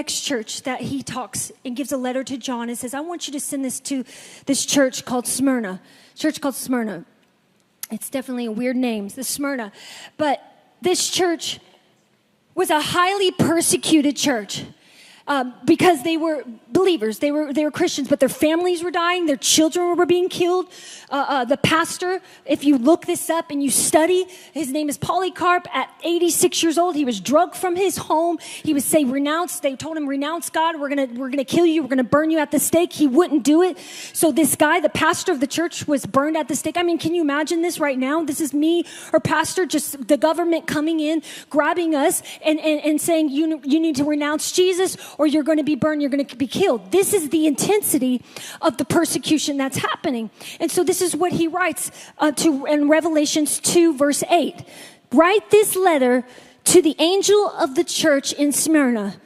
next church that he talks and gives a letter to John and says, I want you to send this to this church called Smyrna. It's definitely a weird name, the Smyrna. But this church was a highly persecuted church. Because they were believers, they were Christians, but their families were dying, their children were being killed. The pastor, if you look this up and you study, his name is Polycarp. At 86 years old, he was drugged from his home. He would say, renounce. They told him, renounce God. We're gonna kill you. We're gonna burn you at the stake. He wouldn't do it. So this guy, the pastor of the church, was burned at the stake. I mean, can you imagine this right now? This is me or pastor, just the government coming in, grabbing us and saying, you need to renounce Jesus, or you're going to be burned, you're going to be killed. This is the intensity of the persecution that's happening. And so this is what he writes in Revelations 2, verse 8. Write this letter to the angel of the church in Smyrna.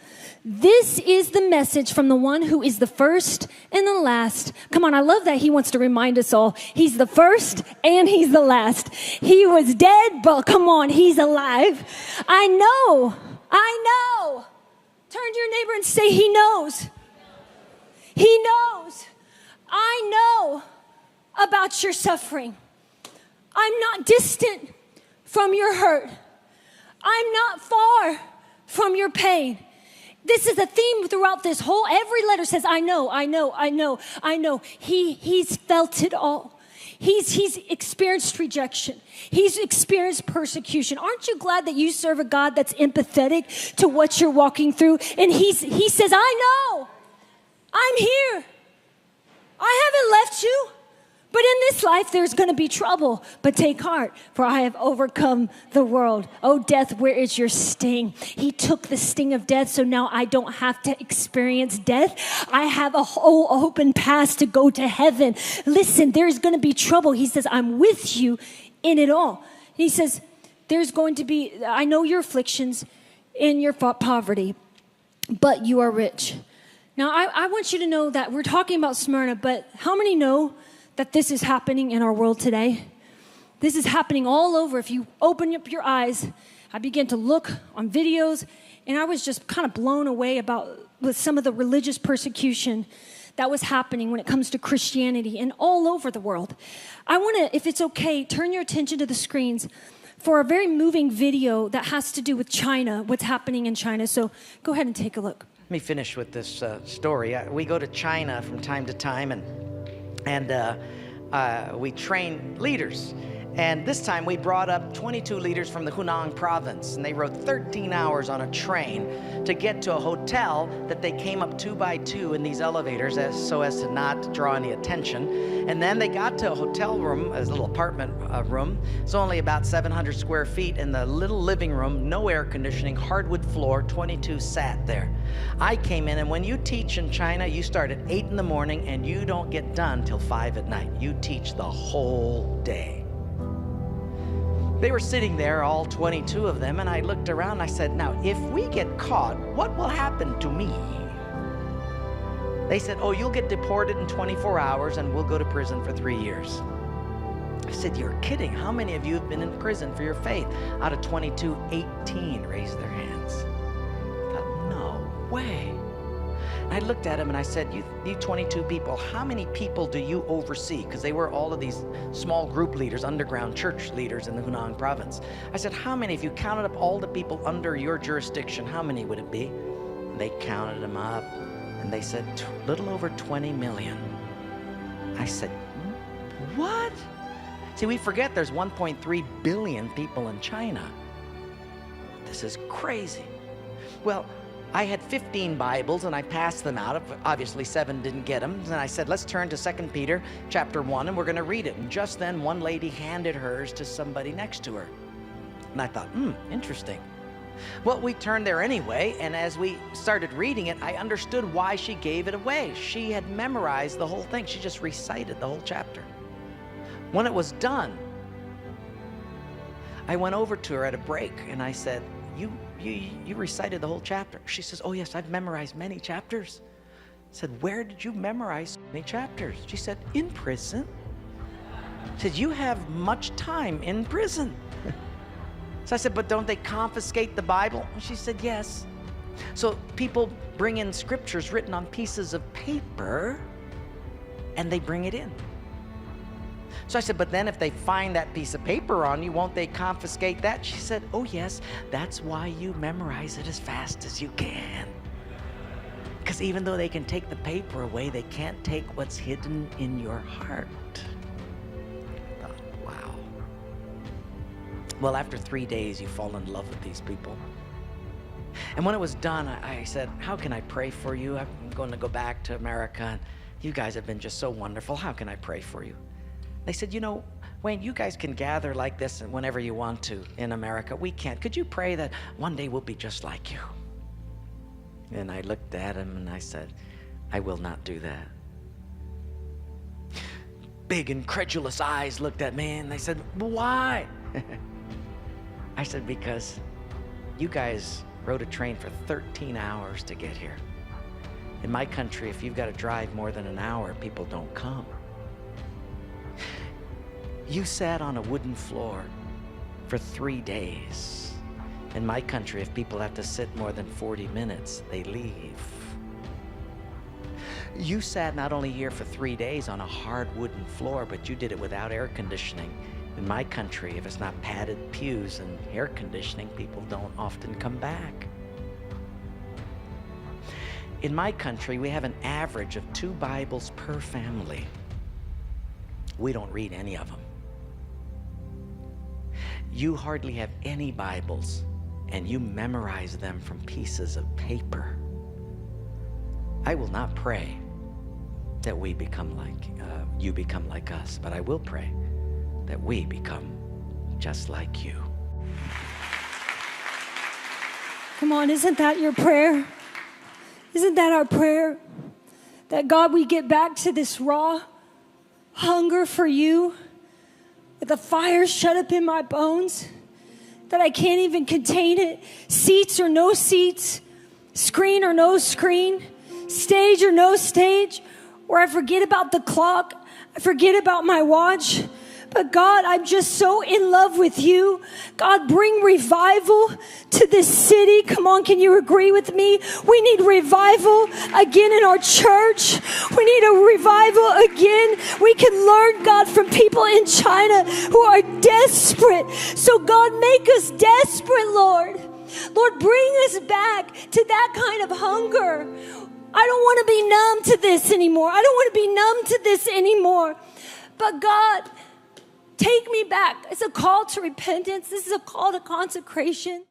This is the message from the one who is the first and the last. Come on, I love that he wants to remind us all. He's the first and he's the last. He was dead, but come on, he's alive. I know. Turn to your neighbor and say, he knows. He knows. I know about your suffering. I'm not distant from your hurt. I'm not far from your pain. This is a theme throughout this whole, every letter says, I know. He's felt it all. He's experienced rejection. He's experienced persecution. Aren't you glad that you serve a God that's empathetic to what you're walking through? And he says, I know. I'm here. I haven't left you. But in this life, there's going to be trouble. But take heart, for I have overcome the world. Oh, death, where is your sting? He took the sting of death, so now I don't have to experience death. I have a whole open path to go to heaven. Listen, there's going to be trouble. He says, I'm with you in it all. He says, there's going to be, I know your afflictions and your poverty, but you are rich. Now, I want you to know that we're talking about Smyrna, but how many know that this is happening in our world today? This is happening all over. If you open up your eyes, I began to look on videos, and I was just kind of blown away with some of the religious persecution that was happening when it comes to Christianity and all over the world. I want to, if it's okay, turn your attention to the screens for a very moving video that has to do with China, what's happening in China. So go ahead and take a look. Let me finish with this story. We go to China from time to time, and we train leaders. And this time we brought up 22 leaders from the Hunan province, and they rode 13 hours on a train to get to a hotel that they came up 2 by 2 in these elevators so as to not draw any attention. And then they got to a hotel room, a little apartment room. It's only about 700 square feet in the little living room, no air conditioning, hardwood floor, 22 sat there. I came in, and when you teach in China, you start at 8 in the morning and you don't get done till 5 at night. You teach the whole day. They were sitting there, all 22 of them, and I looked around and I said, now, if we get caught, what will happen to me? They said, oh, you'll get deported in 24 hours and we'll go to prison for 3 years. I said, you're kidding. How many of you have been in prison for your faith? Out of 22, 18 raised their hands. I thought, no way. I looked at him and I said, you 22 people, how many people do you oversee? Because they were all of these small group leaders, underground church leaders in the Hunan province. I said, how many, if you counted up all the people under your jurisdiction, how many would it be? And they counted them up and they said, a little over 20 million. I said, what? See, we forget there's 1.3 billion people in China. This is crazy. Well, I had 15 Bibles and I passed them out. Obviously 7 didn't get them. And I said, let's turn to 2 Peter chapter 1 and we're going to read it. And just then one lady handed hers to somebody next to her. And I thought, interesting. Well, we turned there anyway, and as we started reading it, I understood why she gave it away. She had memorized the whole thing. She just recited the whole chapter. When it was done, I went over to her at a break and I said, you recited the whole chapter. She says, oh yes, I've memorized many chapters. I said, where did you memorize so many chapters? She said, in prison. She said, you have much time in prison. So I said, but don't they confiscate the Bible? And she said, yes. So people bring in scriptures written on pieces of paper, and they bring it in. So I said, but then if they find that piece of paper on you, won't they confiscate that? She said, oh yes, that's why you memorize it as fast as you can. Because even though they can take the paper away, they can't take what's hidden in your heart. I thought, wow. Well, after 3 days, you fall in love with these people. And when it was done, I said, how can I pray for you? I'm going to go back to America, and you guys have been just so wonderful. How can I pray for you? They said, you know, Wayne, you guys can gather like this whenever you want to in America. We can't. Could you pray that one day we'll be just like you? And I looked at him and I said, I will not do that. Big incredulous eyes looked at me and they said, why? I said, because you guys rode a train for 13 hours to get here. In my country, if you've got to drive more than an hour, people don't come. You sat on a wooden floor for 3 days. In my country, if people have to sit more than 40 minutes, they leave. You sat not only here for 3 days on a hard wooden floor, but you did it without air conditioning. In my country, if it's not padded pews and air conditioning, people don't often come back. In my country, we have an average of 2 Bibles per family. We don't read any of them. You hardly have any Bibles, and you memorize them from pieces of paper. I will not pray that we become like, you become like us, but I will pray that we become just like you. Come on, isn't that your prayer? Isn't that our prayer? That God, we get back to this raw hunger for you, with a fire shut up in my bones, that I can't even contain it. Seats or no seats, screen or no screen, stage or no stage, where I forget about the clock, I forget about my watch. But God, I'm just so in love with you. God, bring revival to this city. Come on, can you agree with me? We need revival again in our church. We need a revival again. We can learn, God, from people in China who are desperate. So God, make us desperate, Lord. Lord, bring us back to that kind of hunger. I don't want to be numb to this anymore. I don't want to be numb to this anymore. But God, take me back. It's a call to repentance. This is a call to consecration.